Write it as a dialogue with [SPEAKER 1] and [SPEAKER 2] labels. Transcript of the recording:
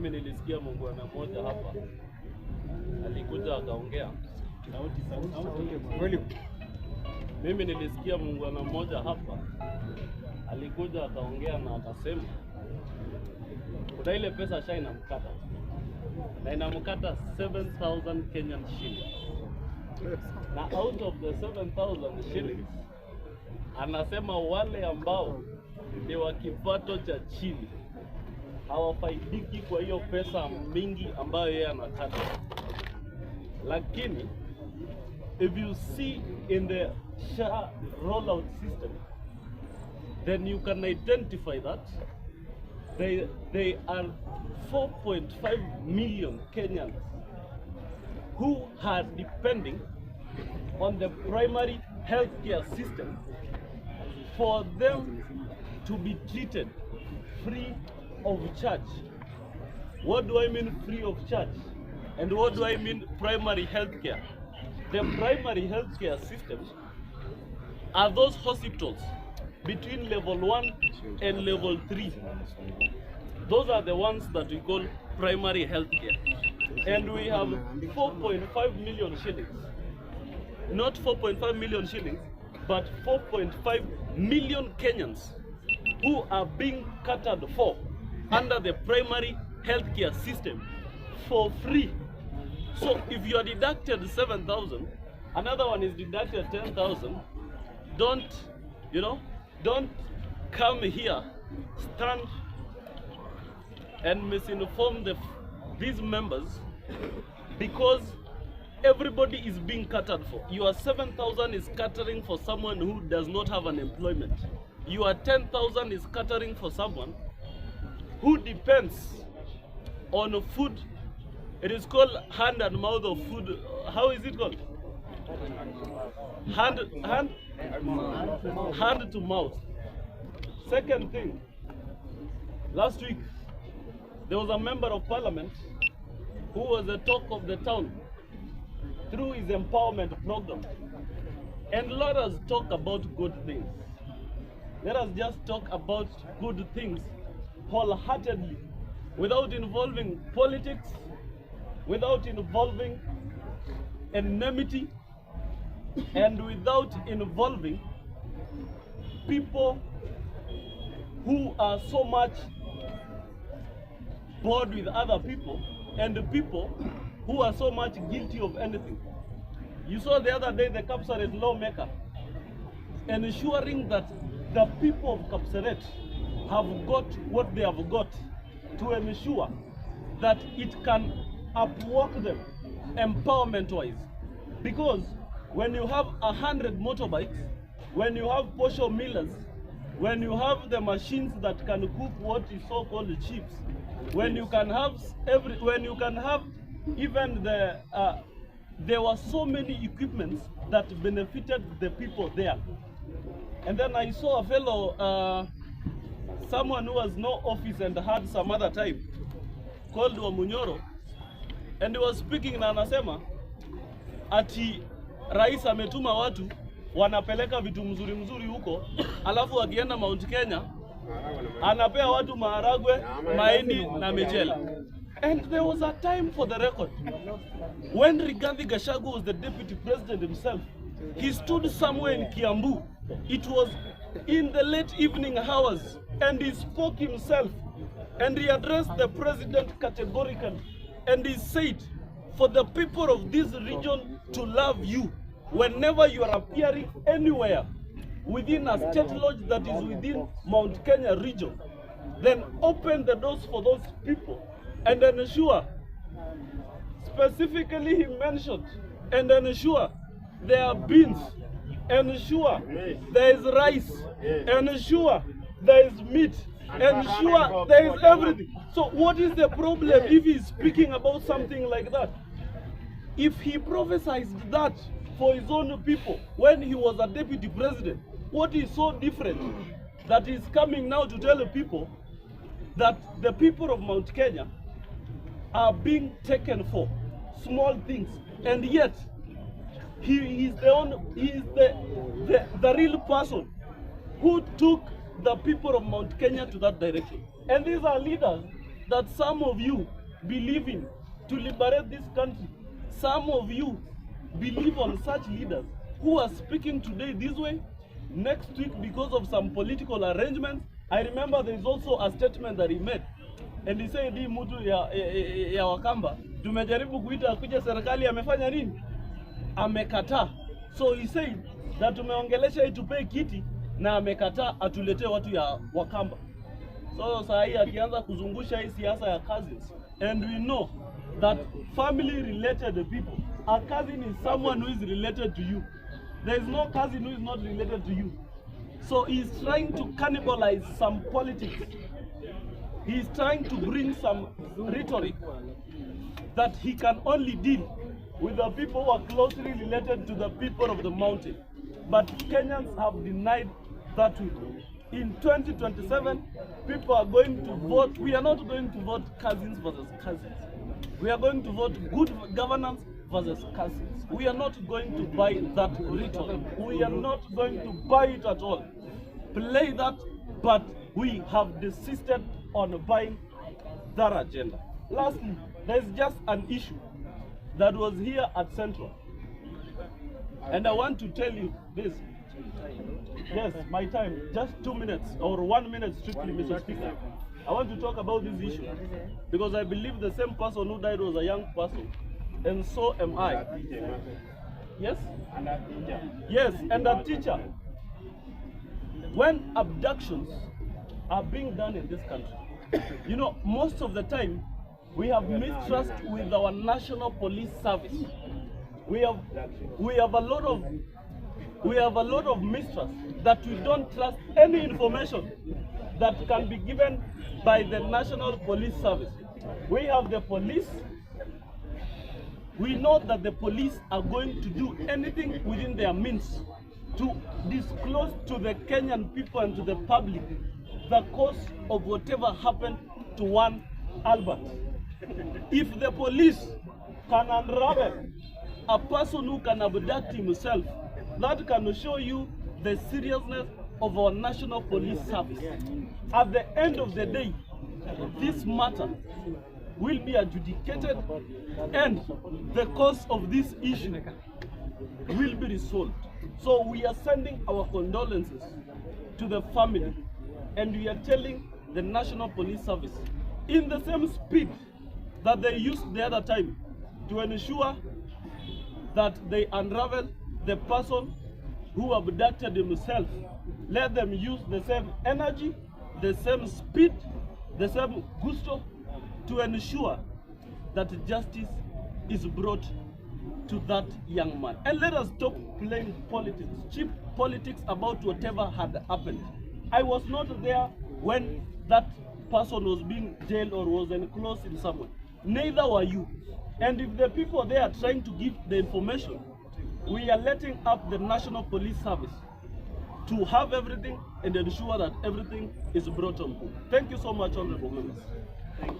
[SPEAKER 1] Mimi nilisikia muungwana mmoja hapa alikuja akaongea. Mimi nilisikia muungwana mmoja hapa alikuja akaongea na akasema kuna ile pesa sha inamkata na inamkata 7,000 Kenyan shillings. Na out of the 7,000 shillings anasema wale ambao ni wa kipato cha chini hawafaidiki kwa hiyo pesa mingi ambayo yeye anakata. Lakini if you see in the SHA rollout system, then you can identify that they are 4.5 million Kenyans who are depending on the primary healthcare system for them to be treated free of charge. What do I mean free of charge? And what do I mean primary healthcare? The primary healthcare systems are those hospitals between level 1 and level 3. Those are the ones that we call primary healthcare. And we have 4.5 million shillings. Not 4.5 million shillings, but 4.5 million Kenyans who are being catered for under the primary healthcare system for free. So if you are deducted 7,000, another one is deducted 10,000, don't come here, stand and misinform these members, because everybody is being catered for. Your 7,000 is catering for someone who does not have an employment. Your 10,000 is catering for someone who depends on food. It is called hand and mouth of food. How is it called? Hand to mouth. Second thing, last week there was a member of parliament who was the talk of the town through his empowerment program. And let us talk about good things. Let us just talk about good things wholeheartedly, without involving politics, without involving enmity, and without involving people who are so much bored with other people, and the people who are so much guilty of anything. You saw the other day the Kapsaret lawmaker ensuring that the people of Kapsaret have got what they have got, to ensure that it can upwork them empowerment-wise. Because when you have 100 motorbikes, when you have posho millers, when you have the machines that can cook what is so-called chips, when you can have even there were so many equipments that benefited the people there. And then I saw a fellow, someone who has no office and had some other time, called Wamunyoro, and he was speaking na anasema ati rais ametuma watu wanapeleka vitu mzuri mzuri huko, alafu akienda Mount Kenya anapea watu maharagwe, mahindi na michele. And there was a time, for the record, when Rigathi Gachagua was the deputy president himself, he stood somewhere in Kiambu. It was in the late evening hours, and he spoke himself, and he addressed the president categorically, and he said, for the people of this region to love you, whenever you are appearing anywhere within a state lodge that is within Mount Kenya region, then open the doors for those people and ensure, specifically he mentioned, and ensure there are beans, ensure there is rice, ensure there is meat, ensure there is everything. So what is the problem if he is speaking about something like that? If he prophesied that for his own people when he was a deputy president, what is so different that is coming now to tell the people that the people of Mount Kenya are being taken for small things, and yet he is the real person who took the people of Mount Kenya to that direction. And these are leaders that some of you believe in to liberate this country. Some of you believe on such leaders who are speaking today this way, next week because of some political arrangements. I remember there is also a statement that he made, and he said hii mtu ya Wakamba tumejaribu kuita kuja serikali amefanya nini? Amekataa. So he said that tumeongelesha itupee kiti na amekataa atuletee watu ya Wakamba. So saa hii akianza kuzungusha hii siasa ya cousins, and we know that family related people, a cousin is someone who is related to you. There is no cousin who is not related to you. So he is trying to cannibalize some politics. He is trying to bring some rhetoric that he can only deal with the people who are closely related to the people of the mountain. But Kenyans have denied that way. In 2027, people are going to vote. We are not going to vote cousins versus cousins. We are going to vote good governance versus cousins. We are not going to buy that rhetoric. We are not going to buy it at all. Play that, but we have desisted on buying that agenda. Lastly, there is just an issue that was here at Central. And I want to tell you this. Yes, my time, just 2 minutes or 1 minute strictly, Mr. Speaker. I want to talk about this issue because I believe the same person who died was a young person, and so am I. Yes? Yes, and a teacher. When abductions are being done in this country, you know, most of the time we have mistrust with our national police service. We have a lot of mistrust that we don't trust any information that can be given by the National Police Service. We have the police. We know that the police are going to do anything within their means to disclose to the Kenyan people and to the public the cause of whatever happened to one Albert. If the police can unravel a person who can abduct himself, that can show you the seriousness of our National Police Service. At the end of the day, this matter will be adjudicated and the cause of this issue will be resolved. So we are sending our condolences to the family, and we are telling the National Police Service, in the same speed that they used the other time, to ensure that they unravel the person who abducted himself. Let them use the same energy, the same speed, the same gusto to ensure that justice is brought to that young man. And let us stop playing politics, cheap politics about whatever had happened. I was not there when that person was being jailed or was enclosed in somewhere. Neither were you. And if the people there are trying to give the information, we are letting up the National Police Service to have everything and ensure that everything is brought on board. Thank you so much, honorable members. Thank you.